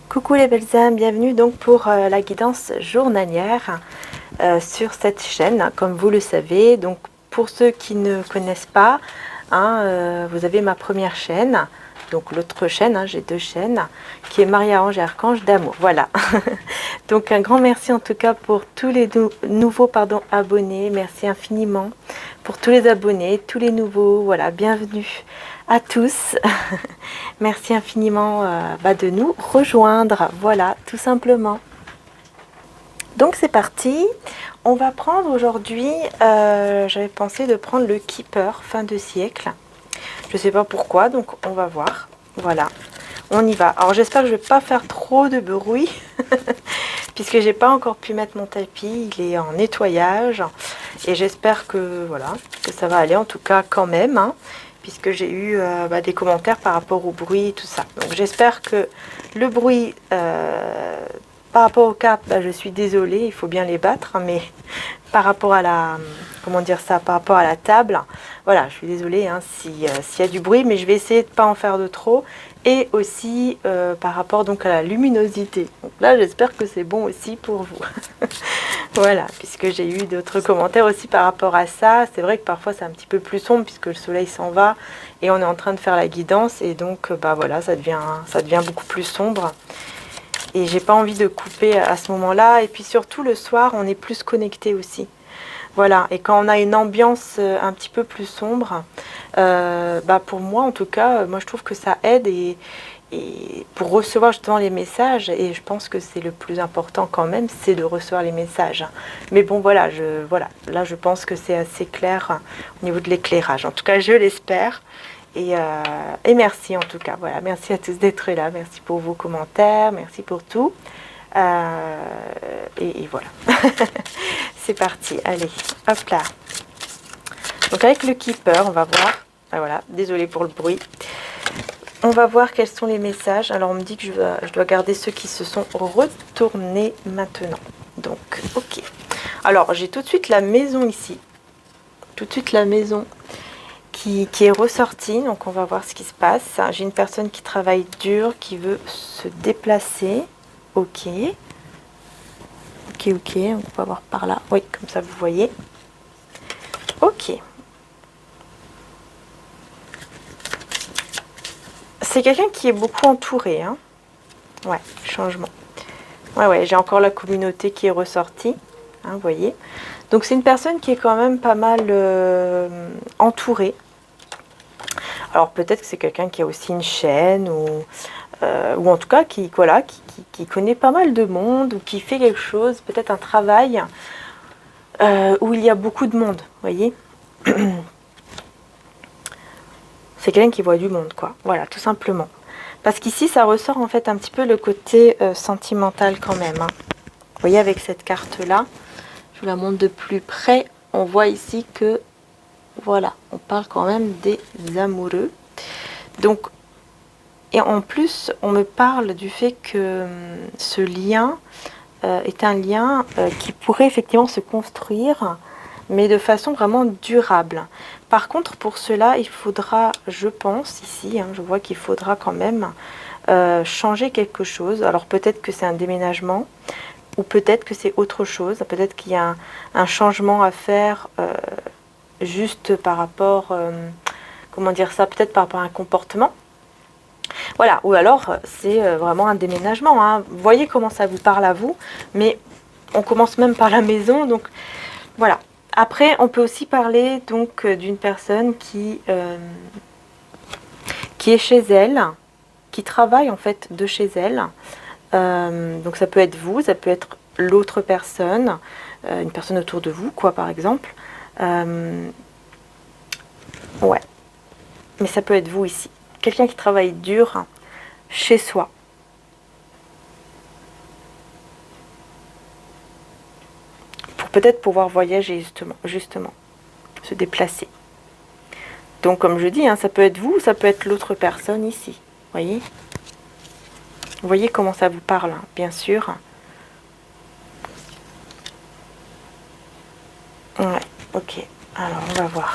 Coucou les belles âmes, bienvenue donc pour la guidance journalière sur cette chaîne, comme vous le savez. Donc pour ceux qui ne connaissent pas, vous avez ma première chaîne, donc l'autre chaîne, j'ai deux chaînes, qui est Maria-Ange et Archange d'amour. Voilà. Donc un grand merci en tout cas pour tous les nouveaux abonnés, merci infiniment pour tous les abonnés, tous les nouveaux, voilà, bienvenue à tous. Merci infiniment de nous rejoindre, voilà, tout simplement. Donc c'est parti, on va prendre aujourd'hui, j'avais pensé de prendre le Keeper fin de siècle. Je ne sais pas pourquoi, donc on va voir, voilà, on y va. Alors j'espère que je ne vais pas faire trop de bruit, puisque j'ai pas encore pu mettre mon tapis, il est en nettoyage, et j'espère que, voilà, que ça va aller en tout cas quand même, puisque j'ai eu des commentaires par rapport au bruit et tout ça. Donc j'espère que le bruit par rapport au cap, je suis désolée, il faut bien les battre, mais par rapport à la, comment dire ça, par rapport à la table, voilà, je suis désolée s'il y a du bruit, mais je vais essayer de ne pas en faire de trop. Et aussi par rapport donc à la luminosité. Donc là, j'espère que c'est bon aussi pour vous. Voilà, puisque j'ai eu d'autres commentaires aussi par rapport à ça. C'est vrai que parfois c'est un petit peu plus sombre puisque le soleil s'en va et on est en train de faire la guidance et donc voilà, ça devient beaucoup plus sombre. Et j'ai pas envie de couper à ce moment-là. Et puis surtout le soir, on est plus connecté aussi. Voilà, et quand on a une ambiance un petit peu plus sombre, pour moi en tout cas, moi je trouve que ça aide et pour recevoir justement les messages, et je pense que c'est le plus important quand même, c'est de recevoir les messages. Mais bon voilà, là je pense que c'est assez clair au niveau de l'éclairage. En tout cas, je l'espère. Et merci en tout cas, voilà, merci à tous d'être là, merci pour vos commentaires, merci pour tout. Et voilà, c'est parti, allez, hop là. Donc avec le Keeper, on va voir, voilà, désolée pour le bruit. On va voir quels sont les messages. Alors on me dit que je dois garder ceux qui se sont retournés maintenant. Donc, ok. Alors j'ai tout de suite la maison ici. Tout de suite la maison qui est ressortie. Donc on va voir ce qui se passe. J'ai une personne qui travaille dur, qui veut se déplacer. Ok. Ok, on va voir par là. Oui, comme ça vous voyez. Ok. C'est quelqu'un qui est beaucoup entouré. Ouais, changement. Ouais, j'ai encore la communauté qui est ressortie. Vous voyez. Donc c'est une personne qui est quand même pas mal entourée. Alors peut-être que c'est quelqu'un qui a aussi une chaîne ou en tout cas qui connaît pas mal de monde ou qui fait quelque chose, peut-être un travail où il y a beaucoup de monde, vous voyez. C'est quelqu'un qui voit du monde, quoi. Voilà, tout simplement. Parce qu'ici, ça ressort en fait un petit peu le côté sentimental quand même. Vous voyez, avec cette carte-là, je vous la montre de plus près, on voit ici que, voilà, on parle quand même des amoureux. Donc, et en plus, on me parle du fait que ce lien est un lien qui pourrait effectivement se construire, mais de façon vraiment durable. Par contre, pour cela, il faudra, je pense, ici, je vois qu'il faudra quand même changer quelque chose. Alors peut-être que c'est un déménagement, ou peut-être que c'est autre chose. Peut-être qu'il y a un changement à faire juste par rapport, comment dire ça, peut-être par rapport à un comportement. Voilà, ou alors c'est vraiment un déménagement. Vous voyez comment ça vous parle à vous, mais on commence même par la maison, donc voilà. Après, on peut aussi parler donc d'une personne qui est chez elle, qui travaille en fait de chez elle. Donc ça peut être vous, ça peut être l'autre personne, une personne autour de vous, quoi, par exemple. Ouais, mais ça peut être vous ici. Quelqu'un qui travaille dur chez soi. Pour peut-être pouvoir voyager justement, se déplacer. Donc comme je dis, ça peut être vous, ça peut être l'autre personne ici. Voyez ? Vous voyez comment ça vous parle, bien sûr. Ouais, ok. Alors on va voir.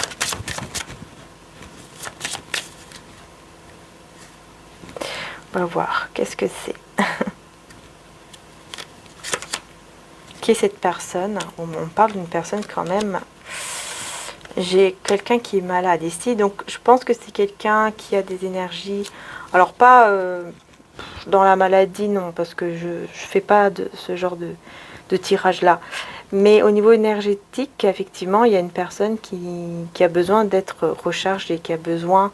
On va voir, qu'est-ce que c'est. qui est cette personne. On parle d'une personne quand même. J'ai quelqu'un qui est malade ici, donc je pense que c'est quelqu'un qui a des énergies. Alors pas dans la maladie, non, parce que je ne fais pas de ce genre de tirage-là. Mais au niveau énergétique, effectivement, il y a une personne qui a besoin d'être rechargée, qui a besoin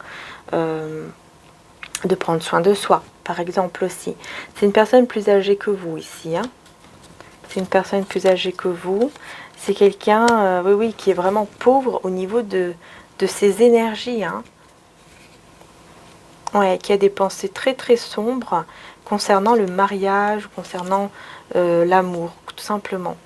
de prendre soin de soi, par exemple aussi. C'est une personne plus âgée que vous ici, hein. C'est une personne plus âgée que vous. C'est quelqu'un, oui, oui, qui est vraiment pauvre au niveau de ses énergies, hein. Ouais, qui a des pensées très très sombres concernant le mariage, concernant l'amour, tout simplement.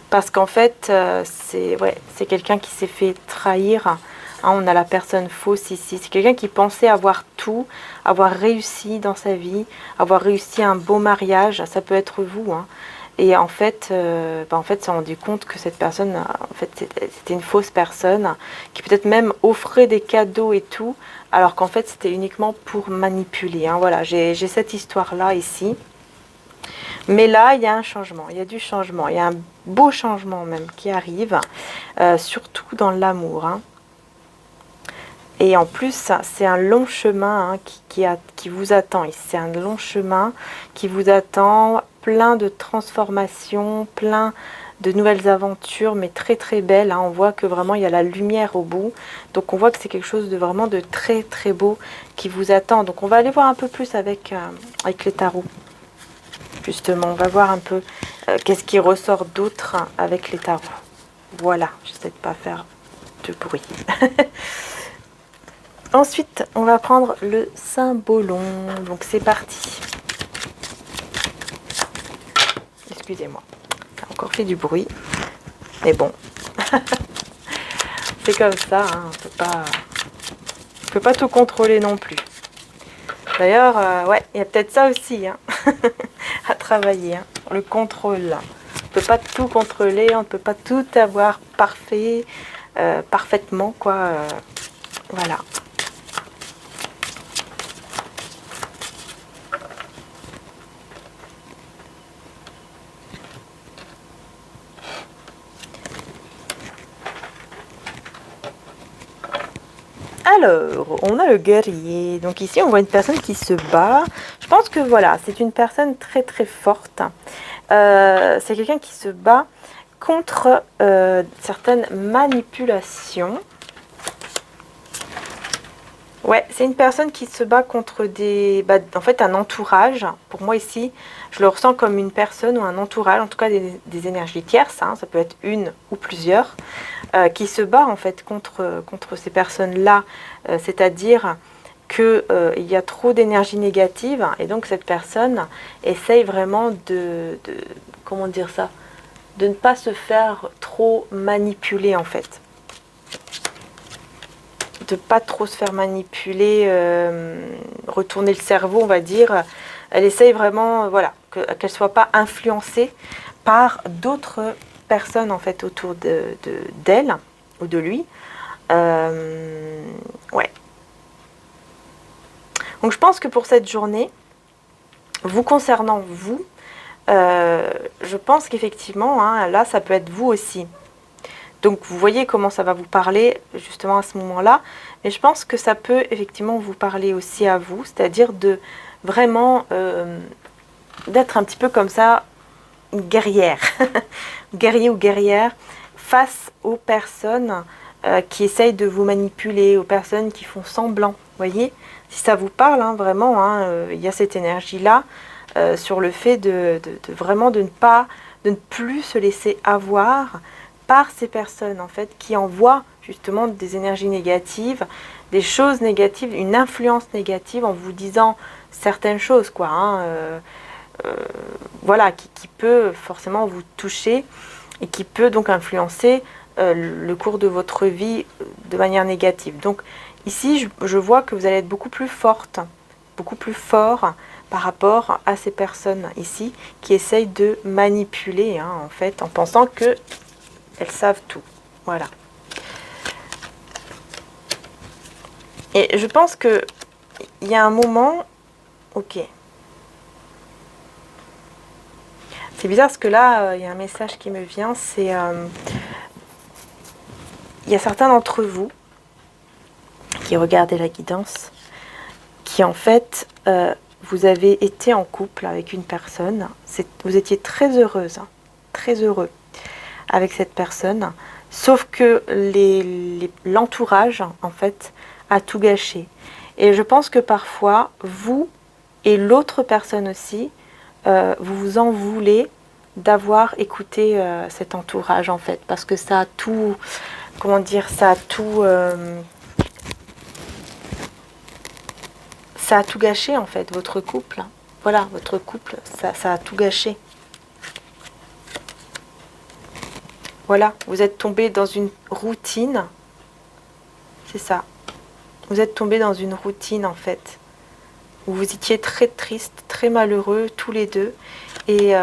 Parce qu'en fait, c'est quelqu'un qui s'est fait trahir. Hein, on a la personne fausse ici. C'est quelqu'un qui pensait avoir tout, avoir réussi dans sa vie, avoir réussi un beau mariage. Ça peut être vous. Hein. Et en fait, s'est rendu compte que cette personne, en fait, c'était une fausse personne qui peut-être même offrait des cadeaux et tout, alors qu'en fait, c'était uniquement pour manipuler. Hein. Voilà, j'ai cette histoire-là ici. Mais là, il y a un changement, il y a du changement, il y a un beau changement même qui arrive, surtout dans l'amour. Hein. Et en plus, c'est un long chemin hein, qui vous attend ici. C'est un long chemin qui vous attend, plein de transformations, plein de nouvelles aventures, mais très très belles. Hein. On voit que vraiment il y a la lumière au bout. Donc on voit que c'est quelque chose de vraiment de très très beau qui vous attend. Donc on va aller voir un peu plus avec les tarots. Justement, on va voir un peu qu'est-ce qui ressort d'autre avec les tarots. Voilà, j'essaie de ne pas faire de bruit. Ensuite, on va prendre le cymbolon. Donc c'est parti. Excusez-moi, ça a encore fait du bruit. Mais bon, c'est comme ça, hein, on peut pas tout contrôler non plus. D'ailleurs, ouais, il y a peut-être ça aussi hein, à travailler, hein, le contrôle. On ne peut pas tout contrôler, on ne peut pas tout avoir parfait, parfaitement, quoi. Voilà. Alors, on a le guerrier. Donc ici, on voit une personne qui se bat. Je pense que voilà, c'est une personne très très forte. C'est quelqu'un qui se bat contre certaines manipulations. Ouais, c'est une personne qui se bat contre en fait, un entourage. Pour moi ici, je le ressens comme une personne ou un entourage, en tout cas des énergies tierces, hein, ça peut être une ou plusieurs, qui se bat en fait contre ces personnes-là. C'est-à-dire qu'il y a trop d'énergie négative et donc cette personne essaye vraiment comment dire ça, de ne pas se faire trop manipuler en fait. De pas trop se faire manipuler, retourner le cerveau, on va dire. Elle essaye vraiment, voilà, qu'elle soit pas influencée par d'autres personnes en fait autour d'elle ou de lui. Ouais. Donc je pense que pour cette journée, vous concernant vous, je pense qu'effectivement, hein, là, ça peut être vous aussi. Donc vous voyez comment ça va vous parler justement à ce moment-là. Mais je pense que ça peut effectivement vous parler aussi à vous, c'est-à-dire de vraiment d'être un petit peu comme ça, guerrière, guerrier ou guerrière, face aux personnes qui essayent de vous manipuler, aux personnes qui font semblant. Vous voyez, si ça vous parle, hein, vraiment, hein, il y a cette énergie-là sur le fait de vraiment de ne plus se laisser avoir par ces personnes en fait qui envoient justement des énergies négatives, des choses négatives, une influence négative en vous disant certaines choses quoi, hein, voilà, qui peut forcément vous toucher et qui peut donc influencer le cours de votre vie de manière négative. Donc ici je vois que vous allez être beaucoup plus forte, beaucoup plus fort par rapport à ces personnes ici qui essayent de manipuler hein, en fait en pensant que elles savent tout. Voilà. Et je pense que il y a un moment... Ok. C'est bizarre parce que là, il y a un message qui me vient, c'est... il y a certains d'entre vous qui regardaient la guidance, qui en fait, vous avez été en couple avec une personne, vous étiez très heureuse, hein, très heureux avec cette personne, sauf que l'entourage, en fait, a tout gâché. Et je pense que parfois, vous et l'autre personne aussi, vous vous en voulez d'avoir écouté cet entourage, en fait, parce que ça a tout, comment dire, ça a tout gâché, en fait, votre couple. Voilà, votre couple, ça a tout gâché. Voilà, vous êtes tombé dans une routine. C'est ça. Vous êtes tombé dans une routine, en fait, où vous étiez très triste, très malheureux, tous les deux. Et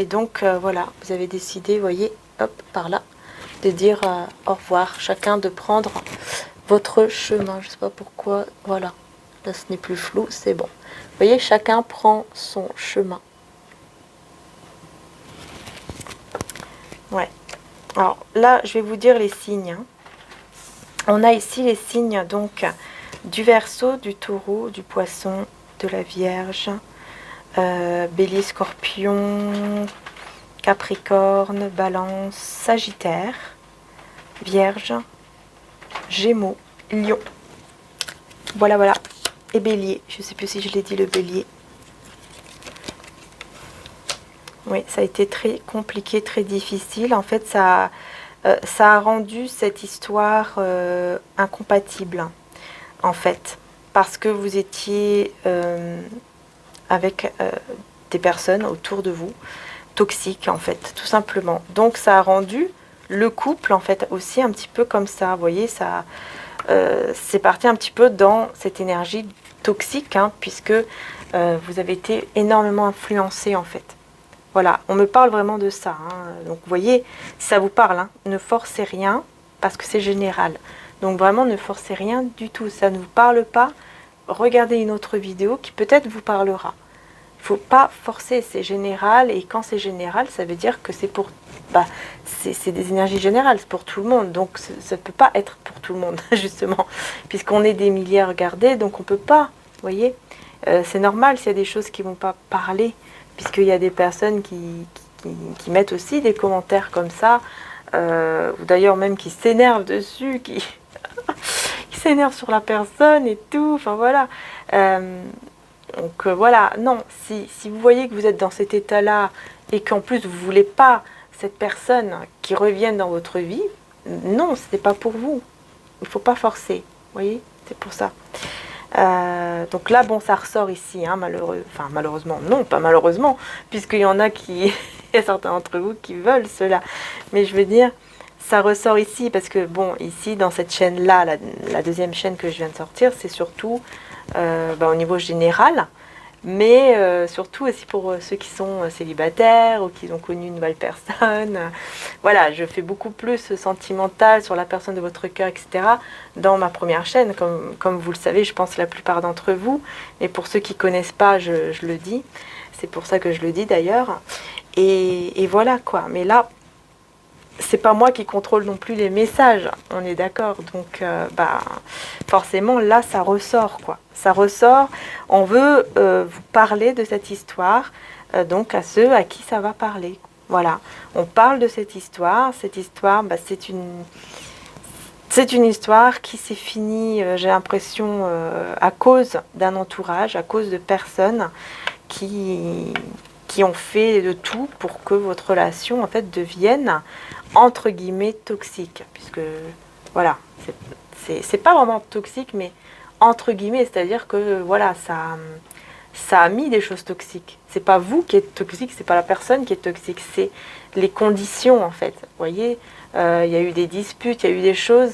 donc, voilà, vous avez décidé, vous voyez, hop, par là, de dire au revoir, chacun de prendre votre chemin. Je ne sais pas pourquoi, voilà. Là, ce n'est plus flou, c'est bon. Vous voyez, chacun prend son chemin. Ouais. Alors là, je vais vous dire les signes. On a ici les signes donc du Verseau, du Taureau, du Poisson, de la Vierge, Bélier, Scorpion, Capricorne, Balance, Sagittaire, Vierge, Gémeaux, Lion. Voilà, voilà. Et Bélier. Je ne sais plus si je l'ai dit, le Bélier. Oui, ça a été très compliqué, très difficile. En fait, ça a rendu cette histoire incompatible, en fait. Parce que vous étiez avec des personnes autour de vous, toxiques, en fait, tout simplement. Donc, ça a rendu le couple, en fait, aussi un petit peu comme ça. Vous voyez, ça... c'est parti un petit peu dans cette énergie toxique, hein, puisque vous avez été énormément influencé, en fait. Voilà, on me parle vraiment de ça, hein. Donc vous voyez, si ça vous parle, hein, ne forcez rien, parce que c'est général. Donc vraiment, ne forcez rien du tout, ça ne vous parle pas. Regardez une autre vidéo qui peut-être vous parlera. Il ne faut pas forcer, c'est général, et quand c'est général, ça veut dire que c'est pour... Bah, c'est des énergies générales, c'est pour tout le monde, donc ça ne peut pas être pour tout le monde, justement, puisqu'on est des milliers à regarder, donc on ne peut pas, vous voyez. C'est normal s'il y a des choses qui ne vont pas parler, puisqu'il y a des personnes qui mettent aussi des commentaires comme ça, ou d'ailleurs même qui s'énervent dessus, qui s'énervent sur la personne et tout, enfin voilà. Donc voilà, non, si vous voyez que vous êtes dans cet état-là, et qu'en plus vous ne voulez pas cette personne qui revienne dans votre vie, non, ce n'est pas pour vous. Il ne faut pas forcer, vous voyez, c'est pour ça. Donc là, bon, ça ressort ici, hein, malheureusement, non, pas malheureusement, puisqu'il y en a qui, il y a certains d'entre vous qui veulent cela. Mais je veux dire, ça ressort ici, parce que bon, ici, dans cette chaîne-là, la deuxième chaîne que je viens de sortir, c'est surtout au niveau général, mais surtout aussi pour ceux qui sont célibataires ou qui ont connu une nouvelle personne. Voilà, je fais beaucoup plus sentimental sur la personne de votre cœur, etc. dans ma première chaîne, comme vous le savez, je pense la plupart d'entre vous. Et pour ceux qui ne connaissent pas, je le dis. C'est pour ça que je le dis d'ailleurs. Et voilà quoi. Mais là, c'est pas moi qui contrôle non plus les messages, on est d'accord. Donc, forcément, là, ça ressort, quoi. Ça ressort. On veut vous parler de cette histoire, donc à ceux à qui ça va parler. Voilà. On parle de cette histoire. Cette histoire, c'est une histoire qui s'est finie, j'ai l'impression, à cause d'un entourage, à cause de personnes qui ont fait de tout pour que votre relation, en fait, devienne entre guillemets toxique, puisque voilà, c'est pas vraiment toxique, mais entre guillemets, c'est-à-dire que voilà, ça a mis des choses toxiques. C'est pas vous qui êtes toxique, c'est pas la personne qui est toxique, c'est les conditions, en fait. Vous voyez, il y a eu des disputes, il y a eu des choses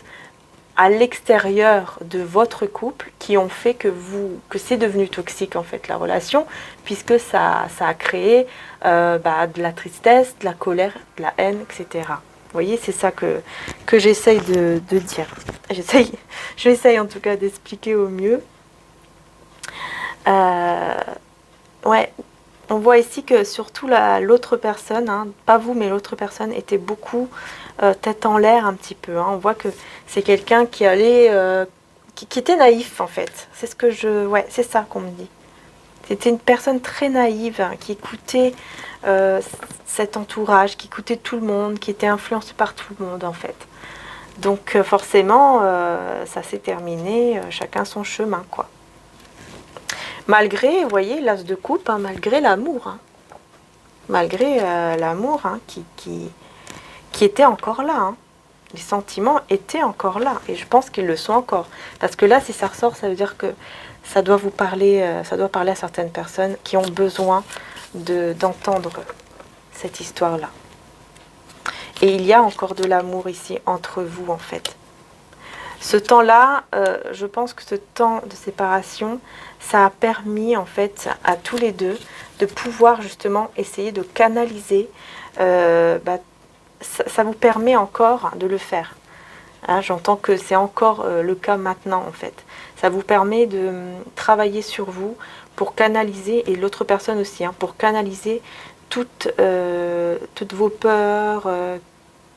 à l'extérieur de votre couple qui ont fait que c'est devenu toxique, en fait, la relation, puisque ça a créé de la tristesse, de la colère, de la haine, etc. Vous voyez, c'est ça que j'essaye de dire. J'essaye en tout cas d'expliquer au mieux. Ouais, On voit ici que surtout l'autre personne, hein, pas vous, mais l'autre personne était beaucoup tête en l'air un petit peu. Hein. On voit que c'est quelqu'un qui allait, qui était naïf en fait. C'est ce que ouais, c'est ça qu'on me dit. C'était une personne très naïve hein, qui écoutait cet entourage, qui écoutait tout le monde, qui était influencé par tout le monde en fait. Donc forcément, ça s'est terminé, chacun son chemin quoi. Malgré, vous voyez, l'as de coupe, hein, malgré l'amour. Hein. Malgré l'amour hein, qui était encore là. Hein. Les sentiments étaient encore là. Et je pense qu'ils le sont encore. Parce que là, si ça ressort, ça veut dire que ça doit vous parler, ça doit parler à certaines personnes qui ont besoin d'entendre cette histoire-là. Et il y a encore de l'amour ici entre vous, en fait. Ce temps-là, je pense que ce temps de séparation, ça a permis en fait à tous les deux de pouvoir justement essayer de canaliser. Ça vous permet encore de le faire. Hein, j'entends que c'est encore le cas maintenant en fait. Ça vous permet de travailler sur vous pour canaliser, et l'autre personne aussi, hein, pour canaliser toutes vos peurs,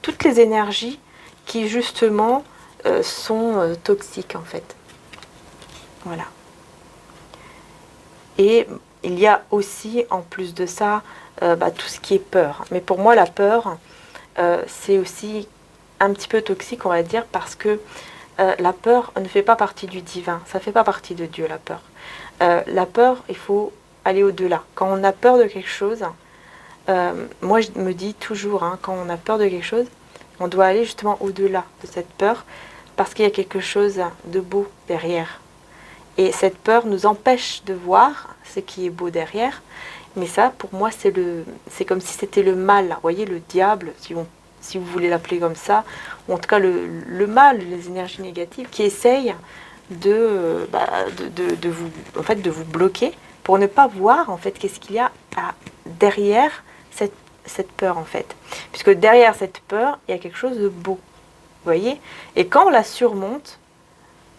toutes les énergies qui justement sont toxiques en fait. Voilà. Et il y a aussi en plus de ça tout ce qui est peur. Mais pour moi la peur c'est aussi un petit peu toxique on va dire parce que la peur ne fait pas partie du divin. Ça ne fait pas partie de Dieu la peur. La peur il faut aller au-delà. Quand on a peur de quelque chose, moi je me dis toujours hein, quand on a peur de quelque chose, on doit aller justement au-delà de cette peur parce qu'il y a quelque chose de beau derrière. Et cette peur nous empêche de voir ce qui est beau derrière. Mais ça, pour moi, c'est comme si c'était le mal. Vous voyez, le diable, si vous voulez l'appeler comme ça, ou en tout cas le mal, les énergies négatives qui essayent de vous bloquer pour ne pas voir en fait qu'est-ce qu'il y a derrière cette peur en fait. Puisque derrière cette peur, il y a quelque chose de beau. Vous voyez? Et quand on la surmonte,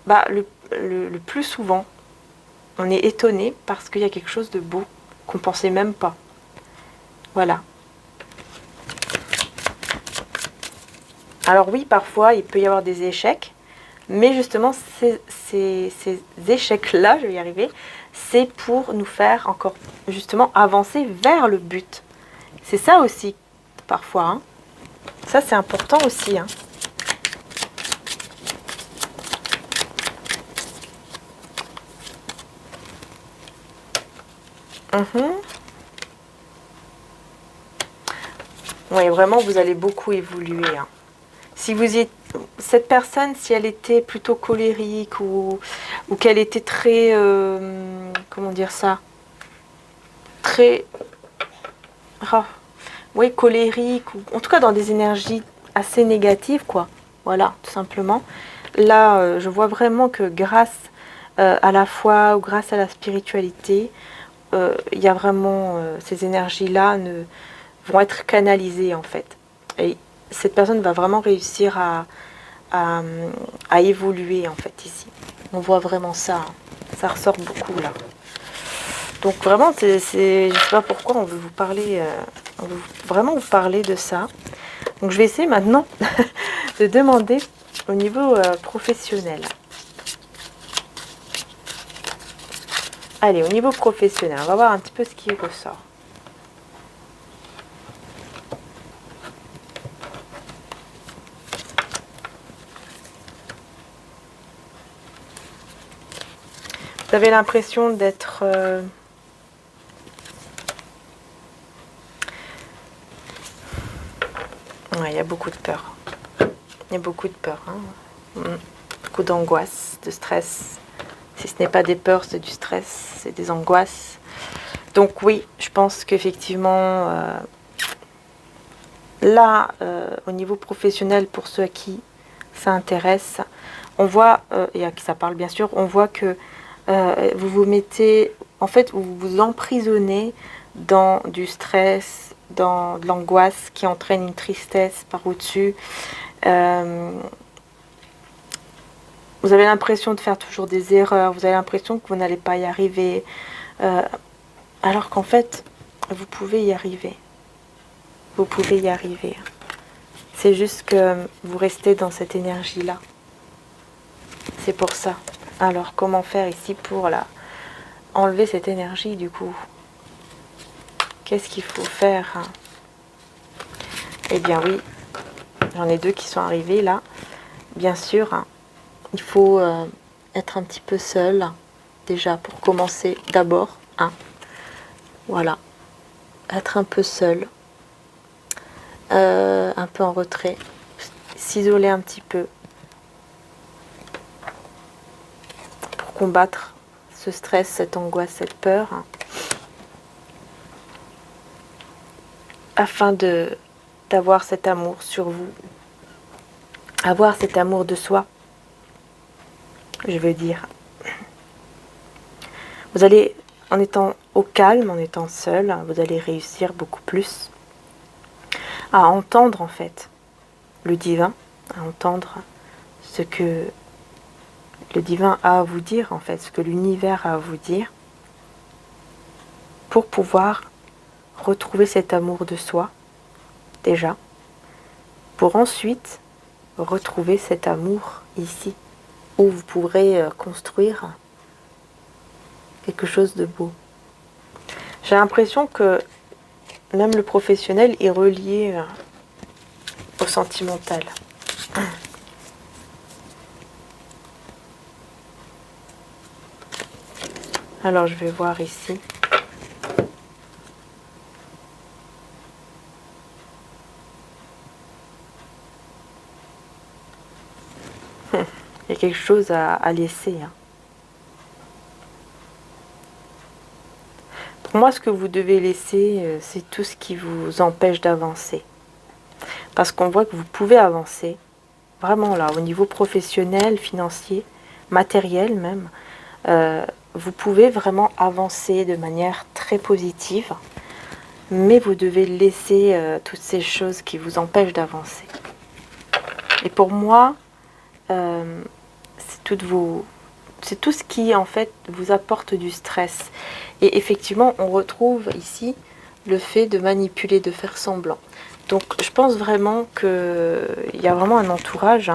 le plus souvent, on est étonné parce qu'il y a quelque chose de beau qu'on ne pensait même pas. Voilà. Alors oui, parfois, il peut y avoir des échecs, mais justement, ces échecs-là, je vais y arriver, c'est pour nous faire encore, justement, avancer vers le but. C'est ça aussi, parfois. Hein. Ça, c'est important aussi. Hein. Oui, vraiment, vous allez beaucoup évoluer. Hein. Si vous y... Cette personne, si elle était plutôt colérique ou qu'elle était très... comment dire ça? Très... Oh, oui, colérique, ou en tout cas dans des énergies assez négatives, quoi. Voilà, tout simplement. Là, je vois vraiment que grâce à la foi ou grâce à la spiritualité, il y a vraiment ces énergies-là vont être canalisées en fait. Et cette personne va vraiment réussir à évoluer en fait ici. On voit vraiment ça. Hein. Ça ressort beaucoup là. Donc vraiment, je ne sais pas pourquoi on veut vous parler, on veut vraiment vous parler de ça. Donc je vais essayer maintenant de demander au niveau professionnel. Allez, au niveau professionnel, on va voir un petit peu ce qui ressort. Vous avez l'impression d'être... Ouais, il y a beaucoup de peur. Il y a beaucoup de peur. Hein. Beaucoup d'angoisse, de stress. Si ce n'est pas des peurs, c'est du stress, c'est des angoisses. Donc oui, je pense qu'effectivement, là, au niveau professionnel, pour ceux à qui ça intéresse, on voit, et à qui ça parle bien sûr, on voit que vous vous mettez, en fait, vous vous emprisonnez dans du stress, dans de l'angoisse qui entraîne une tristesse par au-dessus. Vous avez l'impression de faire toujours des erreurs, vous avez l'impression que vous n'allez pas y arriver. Alors qu'en fait, vous pouvez y arriver. Vous pouvez y arriver. C'est juste que vous restez dans cette énergie-là. C'est pour ça. Alors, comment faire ici pour enlever cette énergie du coup? Qu'est-ce qu'il faut faire? Eh bien oui, j'en ai deux qui sont arrivés là. Bien sûr, il faut être un petit peu seul, déjà pour commencer d'abord. Voilà, être un peu seul, un peu en retrait, s'isoler un petit peu pour combattre ce stress, cette angoisse, cette peur, afin d'avoir cet amour sur vous, avoir cet amour de soi, je veux dire. Vous allez, en étant au calme, en étant seul, vous allez réussir beaucoup plus à entendre en fait le divin, à entendre ce que le divin a à vous dire en fait, ce que l'univers a à vous dire, pour pouvoir retrouver cet amour de soi, déjà, pour ensuite retrouver cet amour ici, où vous pourrez construire quelque chose de beau. J'ai l'impression que même le professionnel est relié au sentimental. Alors je vais voir ici. Il y a quelque chose à laisser. Pour moi, ce que vous devez laisser, c'est tout ce qui vous empêche d'avancer. Parce qu'on voit que vous pouvez avancer, vraiment là, au niveau professionnel, financier, matériel même. Vous pouvez vraiment avancer de manière très positive, mais vous devez laisser toutes ces choses qui vous empêchent d'avancer. Et pour moi, c'est tout ce qui en fait vous apporte du stress. Et effectivement, on retrouve ici le fait de manipuler, de faire semblant. Donc je pense vraiment qu'il y a vraiment un entourage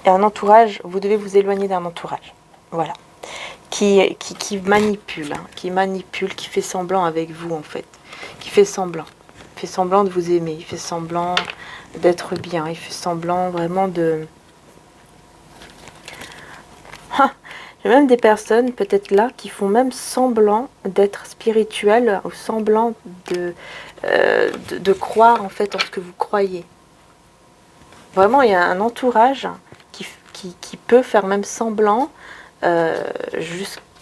et un entourage, vous devez vous éloigner d'un entourage, voilà, qui manipule, qui fait semblant avec vous en fait, qui fait semblant de vous aimer, il fait semblant d'être bien, il fait semblant vraiment de... J'ai même des personnes peut-être là qui font même semblant d'être spirituelles ou semblant de croire en fait en ce que vous croyez. Vraiment, il y a un entourage qui peut faire même semblant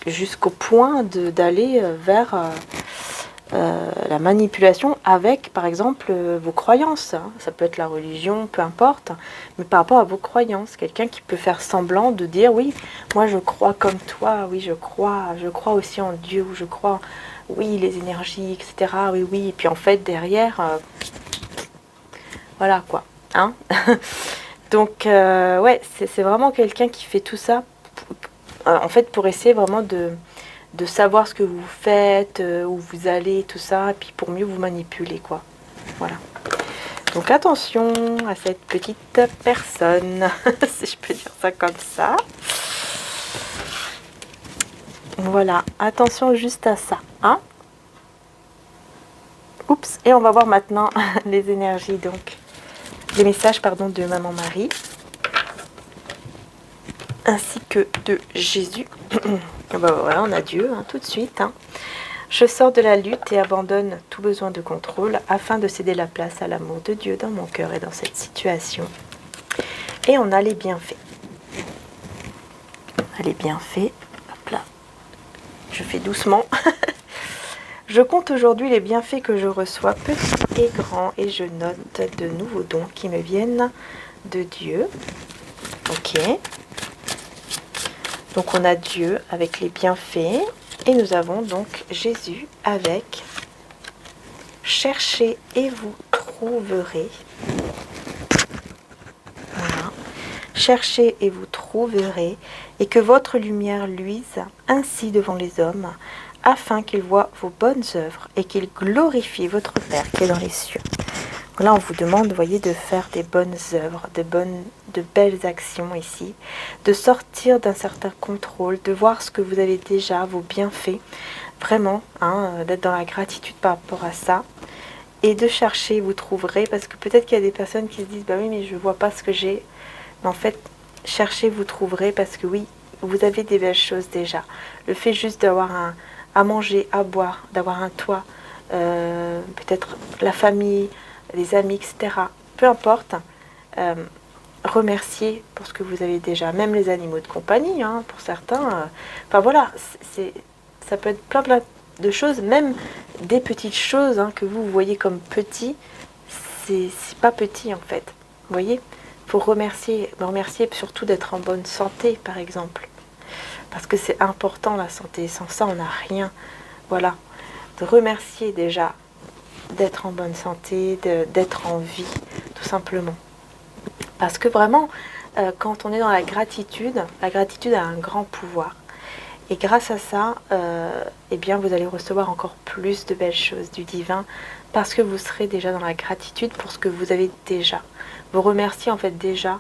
jusqu'au point d'aller vers la manipulation avec, par exemple, vos croyances. Ça peut être la religion, peu importe, mais par rapport à vos croyances. Quelqu'un qui peut faire semblant de dire, oui, moi je crois comme toi, oui, je crois aussi en Dieu, ou je crois, oui, les énergies, etc., oui, et puis en fait, derrière, voilà, quoi. Donc, ouais, c'est vraiment quelqu'un qui fait tout ça, en fait, pour essayer vraiment de savoir ce que vous faites, où vous allez, tout ça, et puis pour mieux vous manipuler, quoi. Voilà. Donc, attention à cette petite personne, si je peux dire ça comme ça. Voilà, attention juste à ça, Oups, et on va voir maintenant les énergies, donc, les messages, pardon, de Maman Marie, ainsi que de Jésus. Voilà, on a Dieu, tout de suite. Je sors de la lutte et abandonne tout besoin de contrôle afin de céder la place à l'amour de Dieu dans mon cœur et dans cette situation. Et on a les bienfaits. On a les bienfaits. Hop là. Je fais doucement. Je compte aujourd'hui les bienfaits que je reçois, petits et grands, et je note de nouveaux dons qui me viennent de Dieu. Ok. Donc on a Dieu avec les bienfaits. Et nous avons donc Jésus avec « Cherchez et vous trouverez ». Voilà. « Cherchez et vous trouverez, et que votre lumière luise ainsi devant les hommes, afin qu'il voie vos bonnes œuvres et qu'il glorifie votre Père qui est dans les cieux. Là, on vous demande, vous voyez, de faire des bonnes œuvres, de belles actions ici, de sortir d'un certain contrôle, de voir ce que vous avez déjà, vos bienfaits, vraiment, hein, d'être dans la gratitude par rapport à ça, et de chercher, vous trouverez, parce que peut-être qu'il y a des personnes qui se disent, bah oui, mais je vois pas ce que j'ai, mais en fait, cherchez, vous trouverez, parce que oui, vous avez des belles choses déjà. Le fait juste d'avoir à manger, à boire, d'avoir un toit, peut-être la famille, les amis, etc. Peu importe, remerciez pour ce que vous avez déjà. Même les animaux de compagnie, hein, pour certains. Enfin voilà, ça peut être plein de choses, même des petites choses hein, que vous voyez comme petits, c'est pas petit en fait. Vous voyez, il faut remercier surtout d'être en bonne santé, par exemple. Parce que c'est important la santé, sans ça on n'a rien. Voilà, de remercier déjà d'être en bonne santé, d'être en vie, tout simplement. Parce que vraiment, quand on est dans la gratitude a un grand pouvoir. Et grâce à ça, eh bien, vous allez recevoir encore plus de belles choses du divin, parce que vous serez déjà dans la gratitude pour ce que vous avez déjà. Vous remerciez en fait déjà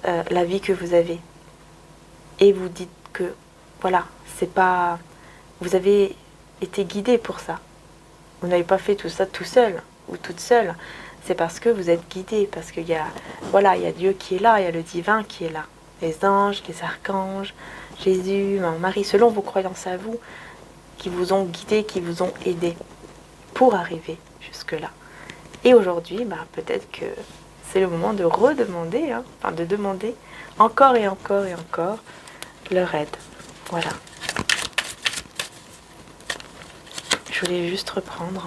la vie que vous avez. Et vous dites que, voilà, c'est pas... Vous avez été guidé pour ça. Vous n'avez pas fait tout ça tout seul ou toute seule. C'est parce que vous êtes guidé, parce qu'il y a, voilà, il y a Dieu qui est là, il y a le divin qui est là. Les anges, les archanges, Jésus, Marie, selon vos croyances à vous, qui vous ont guidé, qui vous ont aidé pour arriver jusque-là. Et aujourd'hui, peut-être que c'est le moment de redemander, hein, enfin de demander encore et encore et encore leur aide. Voilà. Je voulais juste reprendre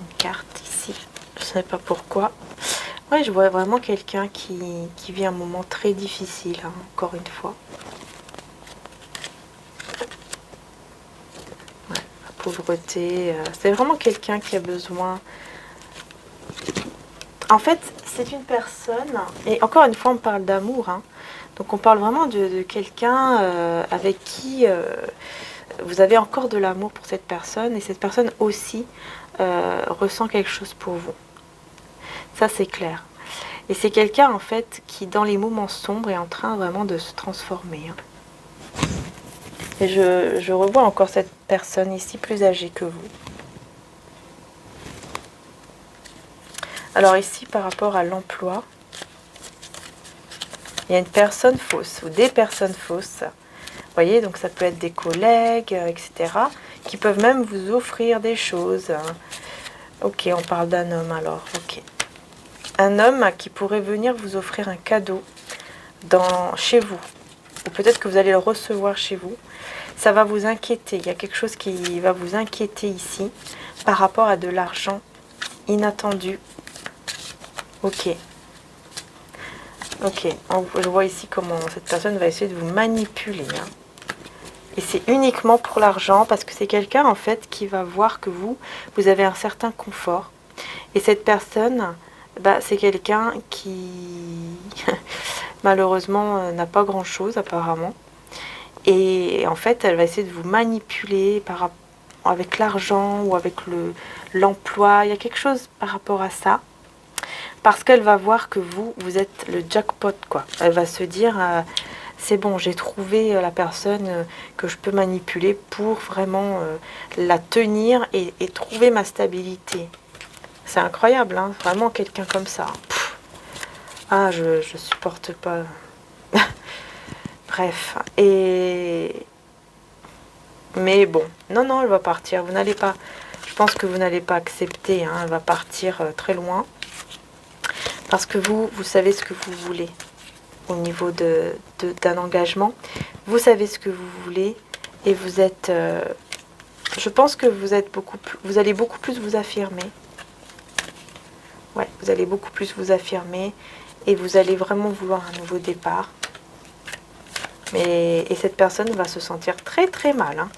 une carte ici. Je ne sais pas pourquoi. Ouais, je vois vraiment quelqu'un qui vit un moment très difficile, hein, encore une fois. Ouais, la pauvreté. C'est vraiment quelqu'un qui a besoin... En fait, c'est une personne... Et encore une fois, on parle d'amour. Hein, donc on parle vraiment de quelqu'un avec qui... vous avez encore de l'amour pour cette personne et cette personne aussi ressent quelque chose pour vous. Ça, c'est clair. Et c'est quelqu'un, en fait, qui, dans les moments sombres, est en train vraiment de se transformer. Et je revois encore cette personne ici, plus âgée que vous. Alors ici, par rapport à l'emploi, il y a une personne fausse ou des personnes fausses. Vous voyez, donc ça peut être des collègues, etc., qui peuvent même vous offrir des choses. Ok, on parle d'un homme alors, ok. Un homme qui pourrait venir vous offrir un cadeau chez vous. Ou peut-être que vous allez le recevoir chez vous. Ça va vous inquiéter. Il y a quelque chose qui va vous inquiéter ici par rapport à de l'argent inattendu. Ok. Ok. Je vois ici comment cette personne va essayer de vous manipuler. Hein. Et c'est uniquement pour l'argent parce que c'est quelqu'un en fait qui va voir que vous avez un certain confort. Et cette personne... c'est quelqu'un qui, malheureusement, n'a pas grand-chose, apparemment. Et en fait, elle va essayer de vous manipuler avec l'argent ou avec l'emploi. Il y a quelque chose par rapport à ça. Parce qu'elle va voir que vous êtes le jackpot, quoi. Elle va se dire, c'est bon, j'ai trouvé la personne que je peux manipuler pour vraiment la tenir et trouver ma stabilité. C'est incroyable, hein, vraiment quelqu'un comme ça. Pff. Ah, je supporte pas. Bref. Mais bon, non, elle va partir. Vous n'allez pas... Je pense que vous n'allez pas accepter. Hein, elle va partir très loin. Parce que vous savez ce que vous voulez. Au niveau d'un engagement. Vous savez ce que vous voulez. Et vous êtes... je pense que vous allez beaucoup plus vous affirmer. Ouais, vous allez beaucoup plus vous affirmer et vous allez vraiment vouloir un nouveau départ. Et cette personne va se sentir très très mal. Hein.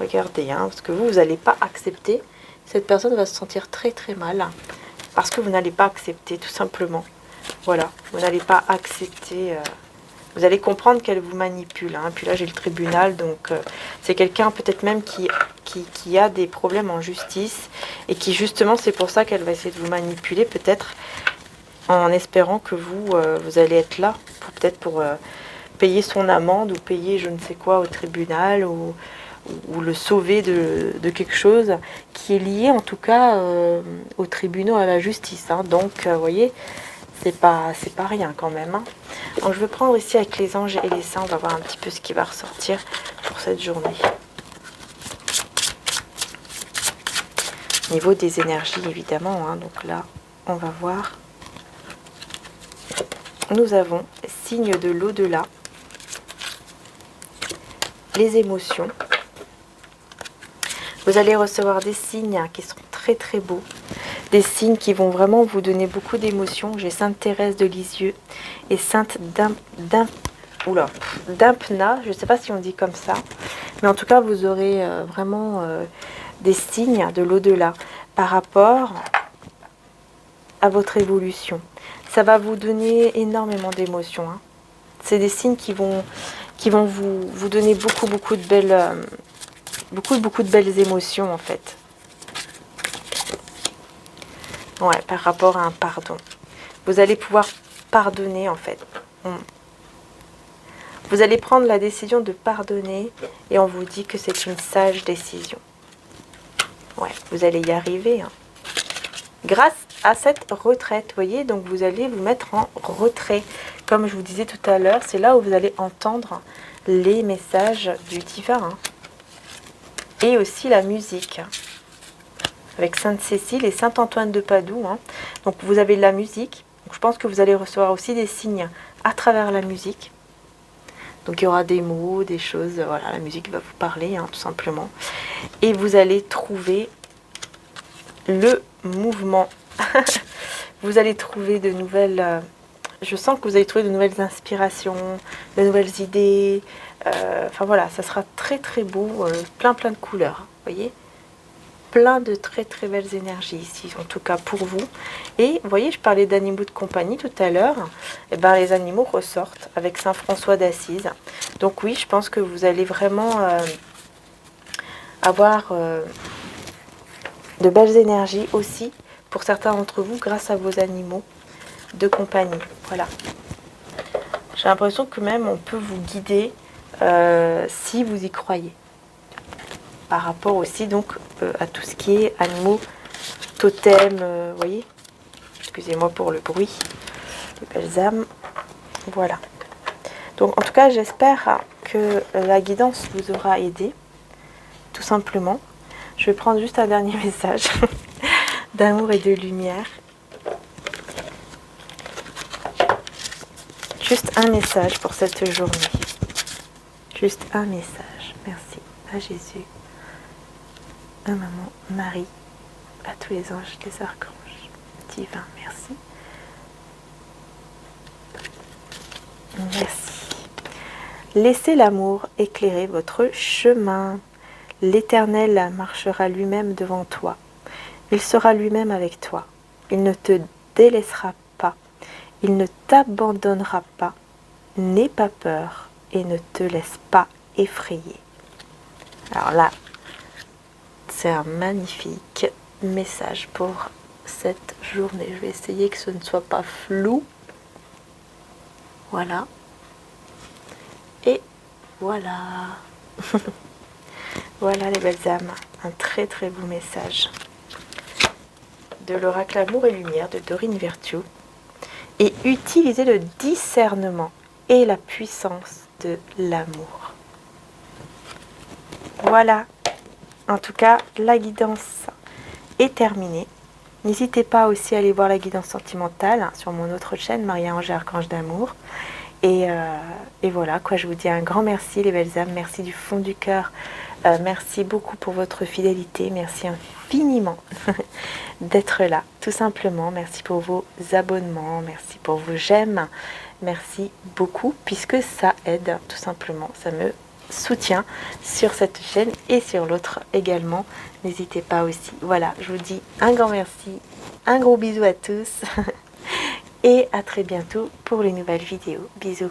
Regardez, hein, parce que vous n'allez pas accepter. Cette personne va se sentir très très mal. Hein, parce que vous n'allez pas accepter, tout simplement. Voilà, vous n'allez pas accepter Vous allez comprendre qu'elle vous manipule. Hein. Puis là, j'ai le tribunal, donc c'est quelqu'un peut-être même qui a des problèmes en justice et qui justement, c'est pour ça qu'elle va essayer de vous manipuler, peut-être en espérant que vous allez être là, peut-être pour payer son amende ou payer je ne sais quoi au tribunal ou le sauver de quelque chose qui est lié en tout cas aux tribunaux, à la justice. Hein. Donc, vous voyez, c'est pas rien quand même. Hein. Donc je vais prendre ici avec les anges et les saints, on va voir un petit peu ce qui va ressortir pour cette journée. Au niveau des énergies évidemment, hein, donc là on va voir. Nous avons signe de l'au-delà, les émotions. Vous allez recevoir des signes qui sont très très beaux. Des signes qui vont vraiment vous donner beaucoup d'émotions. J'ai Sainte Thérèse de Lisieux et Sainte d'Impna, je ne sais pas si on dit comme ça, mais en tout cas vous aurez vraiment des signes de l'au-delà par rapport à votre évolution. Ça va vous donner énormément d'émotions. Hein. C'est des signes qui vont vous donner beaucoup de belles beaucoup de belles émotions en fait. Ouais, par rapport à un pardon. Vous allez pouvoir pardonner en fait. Vous allez prendre la décision de pardonner et on vous dit que c'est une sage décision. Ouais, vous allez y arriver. Hein. Grâce à cette retraite, vous voyez, donc vous allez vous mettre en retrait. Comme je vous disais tout à l'heure, c'est là où vous allez entendre les messages du divin. Hein. Et aussi la musique. Avec Sainte Cécile et Saint Antoine de Padoue. Hein. Donc vous avez de la musique. Donc, je pense que vous allez recevoir aussi des signes à travers la musique. Donc il y aura des mots, des choses. Voilà, la musique va vous parler, hein, tout simplement. Et vous allez trouver le mouvement. Vous allez trouver de nouvelles... je sens que vous allez trouver de nouvelles inspirations, de nouvelles idées. Enfin voilà, ça sera très très beau. Plein de couleurs. Vous voyez ? Plein de très belles énergies ici, en tout cas pour vous. Et vous voyez, je parlais d'animaux de compagnie tout à l'heure. Et ben les animaux ressortent avec Saint François d'Assise. Donc oui, je pense que vous allez vraiment avoir de belles énergies aussi pour certains d'entre vous grâce à vos animaux de compagnie. Voilà. J'ai l'impression que même on peut vous guider si vous y croyez. Par rapport aussi donc à tout ce qui est animaux, totems, vous voyez, excusez-moi pour le bruit, les belles âmes, voilà. Donc en tout cas j'espère que la guidance vous aura aidé, tout simplement. Je vais prendre juste un dernier message d'amour et de lumière. Juste un message pour cette journée. Juste un message. Merci à Jésus, à Maman Marie, à tous les anges, les archanges divins, merci. Merci. Laissez l'amour éclairer votre chemin. L'Éternel marchera lui-même devant toi. Il sera lui-même avec toi. Il ne te délaissera pas. Il ne t'abandonnera pas. N'aie pas peur et ne te laisse pas effrayer. Alors là, c'est un magnifique message pour cette journée. Je vais essayer que ce ne soit pas flou. Voilà. Et voilà. Voilà les belles âmes. Un très beau message de l'oracle Amour et Lumière de Dorine Virtue. Et utilisez le discernement et la puissance de l'amour. Voilà. En tout cas, la guidance est terminée. N'hésitez pas aussi à aller voir la guidance sentimentale sur mon autre chaîne, Maria-Ange et Archange d'Amour. Et voilà, quoi, je vous dis un grand merci les belles âmes. Merci du fond du cœur. Merci beaucoup pour votre fidélité. Merci infiniment d'être là, tout simplement. Merci pour vos abonnements. Merci pour vos j'aime. Merci beaucoup, puisque ça aide, tout simplement. Ça me soutien sur cette chaîne et sur l'autre également. N'hésitez pas aussi. Voilà, je vous dis un grand merci, un gros bisou à tous et à très bientôt pour les nouvelles vidéos. Bisous.